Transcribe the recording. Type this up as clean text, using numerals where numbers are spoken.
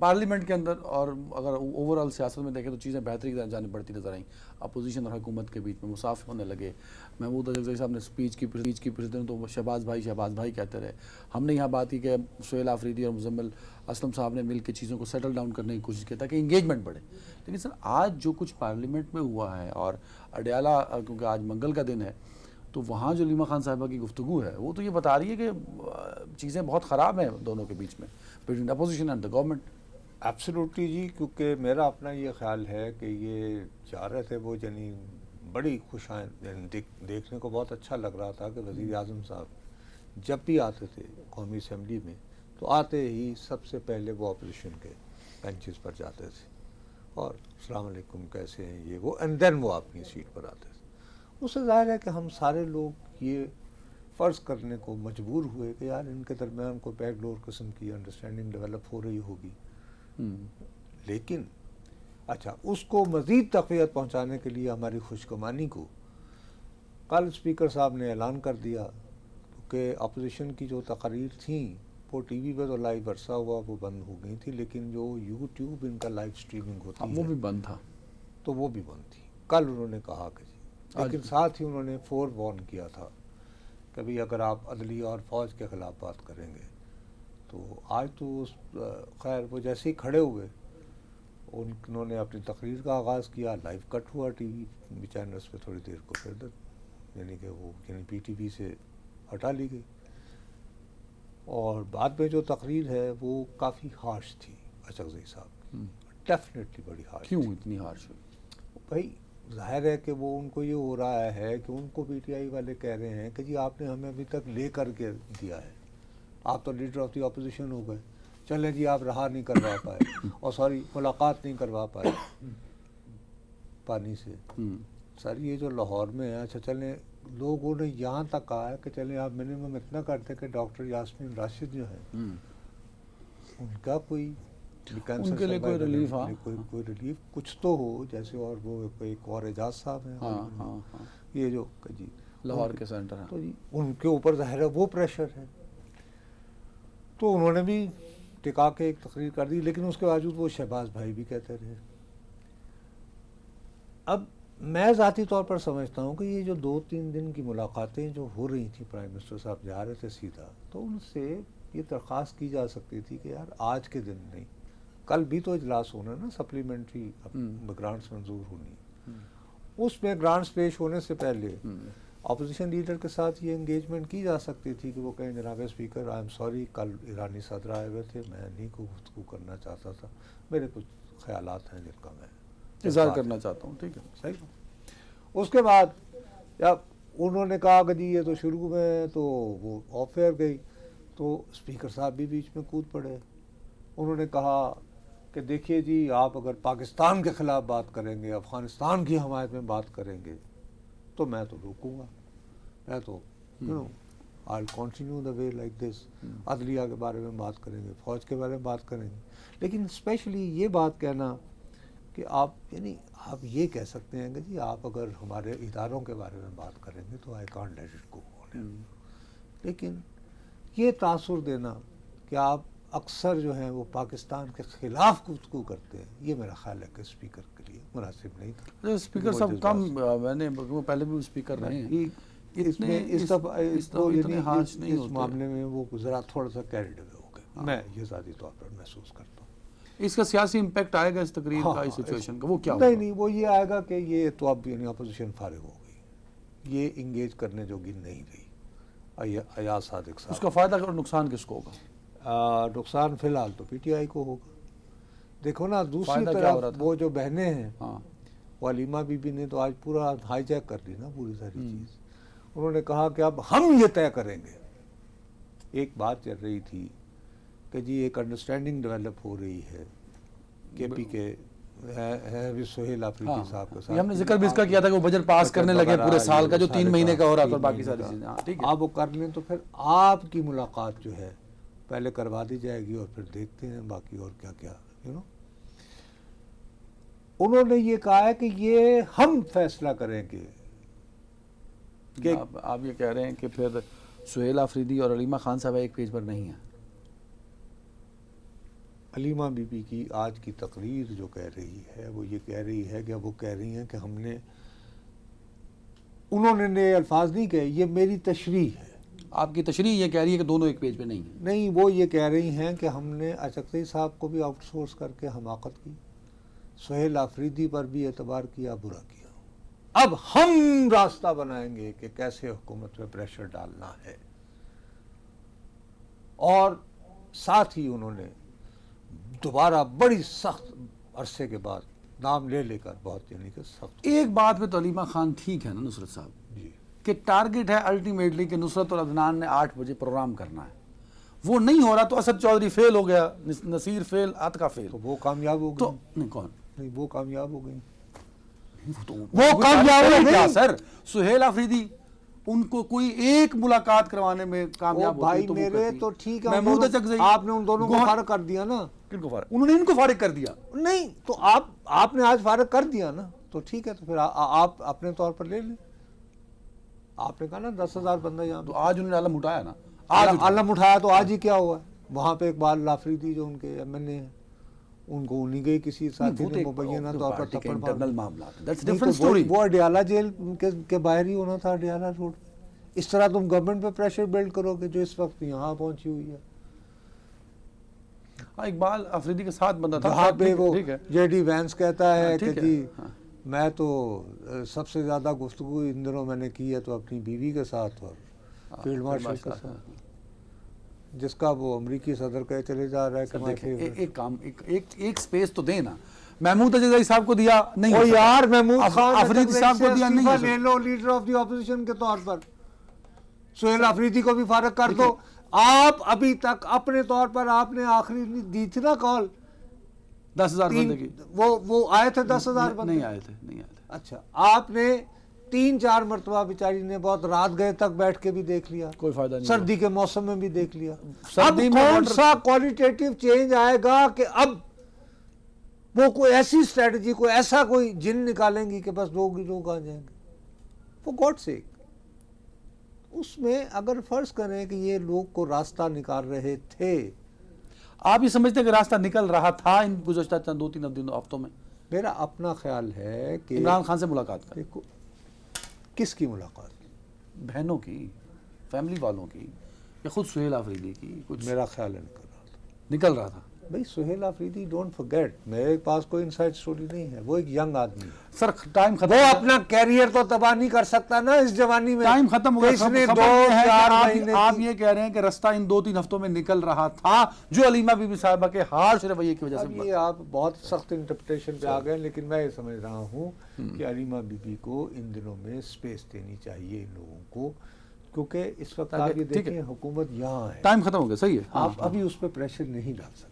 Parliament کے اندر اور اگر اوور آل سیاست میں دیکھیں تو چیزیں بہتری کی جانب بڑھتی نظر آئیں. اپوزیشن اور حکومت کے بیچ میں مسافر ہونے لگے. محمود اجزئی صاحب نے اسپیچ کی پریزیڈنٹ تو شہباز بھائی کہتے رہے. ہم نے یہاں بات کی کہ سہیل آفریدی اور مزمل اسلم صاحب نے مل کے چیزوں کو سیٹل ڈاؤن کرنے کی کوشش کی تاکہ انگیجمنٹ بڑھے. لیکن سر آج جو کچھ پارلیمنٹ میں ہوا ہے اور اڈیالہ کیونکہ آج منگل کا دن ہے تو وہاں جو علیمہ خان صاحبہ کی گفتگو ہے وہ تو یہ بتا رہی ہے کہ چیزیں بہت خراب ہیں دونوں کے بیچ میں between opposition and the government. Absolutely جی، کیونکہ میرا اپنا یہ خیال ہے کہ یہ جا رہے تھے وہ یعنی بڑی خوش یعنی دیکھنے کو بہت اچھا لگ رہا تھا کہ وزیر اعظم صاحب جب بھی آتے تھے قومی اسمبلی میں تو آتے ہی سب سے پہلے وہ اپوزیشن کے بینچز پر جاتے تھے اور السلام علیکم کیسے ہیں یہ وہ، اینڈ دین وہ اپنی سیٹ پر آتے تھے. اس سے ظاہر ہے کہ ہم سارے لوگ یہ فرض کرنے کو مجبور ہوئے کہ یار ان کے درمیان کو بیک ڈور قسم کی انڈرسٹینڈنگ ڈیولپ ہو رہی ہوگی. لیکن اچھا اس کو مزید تقویت پہنچانے کے لیے ہماری خوشگمانی کو کل اسپیکر صاحب نے اعلان کر دیا کہ اپوزیشن کی جو تقاریر تھیں وہ ٹی وی پہ تو لائیو عرصہ ہوا وہ بند ہو گئی تھی، لیکن جو یوٹیوب ان کا لائیو اسٹریمنگ ہوتی ہے وہ بھی بند تھا تو وہ بھی بند تھی. کل انہوں نے کہا کہ جی، لیکن ساتھ ہی انہوں نے فور وارن کیا تھا کہ بھئی اگر آپ عدلیہ اور فوج کے خلاف بات کریں گے تو آج تو خیر وہ جیسے ہی کھڑے ہوئے انہوں نے اپنی تقریر کا آغاز کیا، لائیو کٹ ہوا ٹی وی چینلز پہ تھوڑی دیر کو پھر یعنی کہ وہ پی ٹی وی سے ہٹا لی گئی. اور بعد میں جو تقریر ہے وہ کافی ہارش تھی اچکزئی صاحب، ڈیفینیٹلی بڑی ہارش. کیوں اتنی ہارش ہوئی؟ بھائی ظاہر ہے کہ وہ ان کو یہ ہو رہا ہے کہ ان کو پی ٹی آئی والے کہہ رہے ہیں کہ جی آپ نے ہمیں ابھی تک لے کر کے دیا ہے، آپ تو لیڈر آف دی اپوزیشن ہو گئے، چلیں جی آپ رہا نہیں کروا پائے اور سوری ملاقات نہیں کروا پائے پانی سے. سر یہ جو لاہور میں ہے، اچھا چلیں لوگوں نے یہاں تک کہا ہے کہ چلیں آپ منیمم اتنا کرتے کہ ڈاکٹر یاسمین راشد جو ہیں ان کا کوئی ان کے لیے کوئی ریلیف، کوئی ریلیف کچھ تو ہو، جیسے اور وہ ایک اور اعجاز صاحب ہیں یہ جو جی لاہور کے سینٹر ہیں تو جی ان کے اوپر ظاہر ہے وہ پریشر ہے. تو انہوں نے بھی ٹکا کے ایک تقریر کر دی، لیکن اس کے باوجود وہ شہباز بھائی بھی کہتے رہے. اب میں ذاتی طور پر سمجھتا ہوں کہ یہ جو 2-3 دن کی ملاقاتیں جو ہو رہی تھیں، پرائم منسٹر صاحب جا رہے تھے سیدھا، تو ان سے یہ درخواست کی جا سکتی تھی کہ یار آج کے دن نہیں، کل بھی تو اجلاس ہونا نا، سپلیمنٹری گرانٹس منظور ہونی، اس میں گرانٹس پیش ہونے سے پہلے اپوزیشن لیڈر کے ساتھ یہ انگیجمنٹ کی جا سکتی تھی کہ وہ کہیں جناب اسپیکر آئی ایم سوری کل ایرانی صدر آئے ہوئے تھے، میں نہیں کو گفتگو کرنا چاہتا تھا، میرے کچھ خیالات ہیں جن کا میں اظہار کرنا چاہتا ہوں. ٹھیک ہے صحیح. اس کے بعد جب انہوں نے کہا کہ جی یہ تو شروع میں تو وہ آف ایئر گئی تو اسپیکر صاحب بھی بیچ میں کود پڑے. انہوں نے کہا کہ دیکھیے جی آپ اگر پاکستان کے خلاف بات کریں گے، افغانستان کی حمایت میں بات کریں گے تو میں تو روکوں گا، میں تو I'll continue the way like this. عدلیہ کے بارے میں بات کریں گے، فوج کے بارے میں بات کریں گے، لیکن اسپیشلی یہ بات کہنا کہ آپ یعنی آپ یہ کہہ سکتے ہیں کہ جی آپ اگر ہمارے اداروں کے بارے میں بات کریں گے تو I can't let it go. لیکن یہ تاثر دینا کہ آپ اکثر جو ہیں وہ پاکستان کے خلاف گفتگو کرتے ہیں، یہ میرا خیال ہے کہ اسپیکر کے لیے مناسب نہیں تھا. اسپیکر صاحب کم میں نے وہ پہلے بھی اسپیکر رہے ہیں، اس معاملے میں وہ ذرا تھوڑا سا کیریڈ اوے ہو گئے، میں یہ ذاتی طور پر محسوس کرتا ہوں. اس کا سیاسی امپیکٹ آئے گا اس تقریر کا، اس سچویشن کا، وہ کیا ہوگا؟ نہیں وہ یہ آئے گا کہ یہ تو اب یعنی اپوزیشن فارغ ہو گئی، یہ انگیج کرنے جوگی نہیں رہی. ایاز صادق صاحب، اس کا فائدہ اور نقصان کس کو ہوگا؟ نقصان فی الحال تو پی ٹی آئی کو ہوگا. دیکھو نا دوسری طرف وہ جو بہنیں ہیں، وہ علیمہ بی بی نے تو آج پورا ہائی جیک کر دی نا پوری ساری چیز. انہوں نے کہا کہ اب ہم یہ طے کریں گے. ایک بات چل رہی تھی کہ جی ایک انڈرسٹینڈنگ ڈیولپ ہو رہی ہے کے پی کے سہیل آفریدی صاحب کے ساتھ. ہم نے ذکر بھی اس کا کیا تھا کہ وہ بجٹ پاس کرنے لگے پورے سال کا جو 3 مہینے کا ہو رہا تھا، باقی ساری چیزیں آپ وہ کر لیں تو پھر آپ کی ملاقات جو ہے پہلے کروا دی جائے گی اور پھر دیکھتے ہیں باقی اور کیا کیا انہوں نے یہ کہا ہے کہ یہ ہم فیصلہ کریں گے. آپ یہ کہہ رہے ہیں کہ پھر سہیل آفریدی اور علیمہ خان صاحب ایک پیج پر نہیں ہیں؟ علیمہ بی بی کی آج کی تقریر جو کہہ رہی ہے وہ یہ کہہ رہی ہے کہ وہ کہہ رہی ہیں کہ ہم نے، انہوں نے الفاظ نہیں کہے، یہ میری تشریح ہے، آپ کی تشریح یہ کہہ رہی ہے کہ دونوں ایک پیج پہ نہیں ہیں. نہیں وہ یہ کہہ رہی ہیں کہ ہم نے اچکزئی صاحب کو بھی آؤٹ سورس کر کے حماقت کی، سہیل آفریدی پر بھی اعتبار کیا، برا کیا، اب ہم راستہ بنائیں گے کہ کیسے حکومت پہ پریشر ڈالنا ہے. اور ساتھ ہی انہوں نے دوبارہ بڑی سخت عرصے کے بعد نام لے لے کر بہت یعنی کہ سخت. ایک بات پہ تو علیمہ خان ٹھیک ہے نا نصرت صاحب، جی کہ ٹارگٹ ہے الٹیمیٹلی کہ نصرت اور عدنان نے 8 بجے پروگرام کرنا ہے، وہ نہیں ہو رہا تو اسد چودھری فیل ہو گیا، نصیر فیل، عتقہ فیل، تو وہ کامیاب ہو تو گئی، نہیں کون نہیں وہ کامیاب ہو گئی، وہ کامیاب ہو کیا گئی. سر؟ سہیل آفریدی ان کو کوئی ایک ملاقات کروانے میں کامیاب ہوتی بھائی تو وہ میرے کرتی. تو ٹھیک ہے، محمود اچکزئی، آپ نے ان دونوں کو فارغ کر دیا نا. کن کو فارغ؟ انہوں نے ان کو فارغ کر دیا. نہیں تو آپ نے آج فارغ کر دیا نا، تو ٹھیک ہے، تو پھر آپ اپنے طور پر لے لیں. آپ نے کہا نا 10,000 بندہ یہاں تو آج انہوں نے علم اٹھایا نا، آج علم اٹھایا، تو آج ہی کیا ہوا ہے وہاں پہ اقبال آفریدی جو ان کے ایم این اے ہیں، ان کو انہی گئی کسی ساتھی نے مبینہ طور پر تھپڑ مار انٹرنل معاملات. That's a نہیں different تو story. وہ اڈیالہ جیل کے باہر ہی ہونا تھا، اڈیالہ روڈ. اس طرح تم گورنمنٹ پہ پریشر بلڈ کرو گے جو اس وقت یہاں پہنچی ہوئی ہے، ہاں اقبال آفریدی کے ساتھ بندہ تھا جہاں پہ وہ ٹھیک ہے. جے ڈی وینس کہتا ہے کہ ٹھیک ہے. جی ہاں. میں تو سب سے زیادہ گفتگو ان دنوں میں نے کی ہے تو اپنی بیوی کے ساتھ اور فیلڈ مارشل کے ساتھ، جس کا وہ امریکی صدر کہے چلے جا رہا ہے کہ میں ایک کام ایک سپیس تو دے نا. محمود اچکزئی صاحب کو دیا نہیں او ہو سکتا. یار محمود خان آفریدی صاحب کو دیا نہیں ہو لے سکتا. لو لیڈر آف دی اپوزیشن کے طور پر، سہیل آفریدی کو بھی فارغ کر دو. آپ ابھی تک اپنے طور پر آپ نے آخری دی تھی نا کال 10,000 بندے کی، وہ آئے تھے 10,000 بندے، نہیں آئے تھے. اچھا آپ نے 3-4 مرتبہ بیچاری نے بہت رات گئے تک بیٹھ کے بھی دیکھ لیا، کوئی فائدہ نہیں. سردی کے موسم میں بھی دیکھ لیا. اب سردی میں کون سا کوالٹیٹیو چینج آئے گا کہ اب وہ کوئی ایسی اسٹریٹجی، کوئی ایسا کوئی جن نکالیں گی کہ بس لوگ آ جائیں گے. For God's sake، اس میں اگر فرض کریں کہ یہ لوگ کو راستہ نکال رہے تھے، آپ یہ سمجھتے ہیں کہ راستہ نکل رہا تھا ان گزشتہ 2-3 ہفتوں میں؟ میرا اپنا خیال ہے کہ عمران خان سے ملاقات کر، دیکھو کس کی ملاقات، بہنوں کی، فیملی والوں کی، یا خود سہیل آفریدی کی، کچھ میرا خیال ہے نکل رہا تھا. بھائی سہیل آفریدی ڈونٹ فرگیٹ، میرے پاس کوئی انسائڈ سٹوری نہیں ہے، وہ ایک ینگ آدمی ہے. سر ٹائم ختم، وہ اپنا کیریئر تو تباہ نہیں کر سکتا نا اس جوانی میں. ٹائم ختم ہو گیا. اس نے خبر یہ ہے کہ 2-4 مہینے آپ یہ کہہ رہے ہیں کہ راستہ ان 2-3 ہفتوں میں نکل رہا تھا جو علیمہ بی بی صاحبہ کے ہارش رویے کی وجہ اب سے. یہ آپ بہت سخت انٹرپریٹیشن پہ آ گئے، لیکن میں یہ سمجھ رہا ہوں کہ علیمہ بی بی کو ان دنوں میں سپیس دینی چاہیے ان لوگوں کو، کیونکہ اس وقت آپ یہ دیکھیں حکومت یہاں ہے، ٹائم ختم ہو گیا. صحیح ہے. آپ ابھی اس پہ پریشر نہیں ڈال سکتے.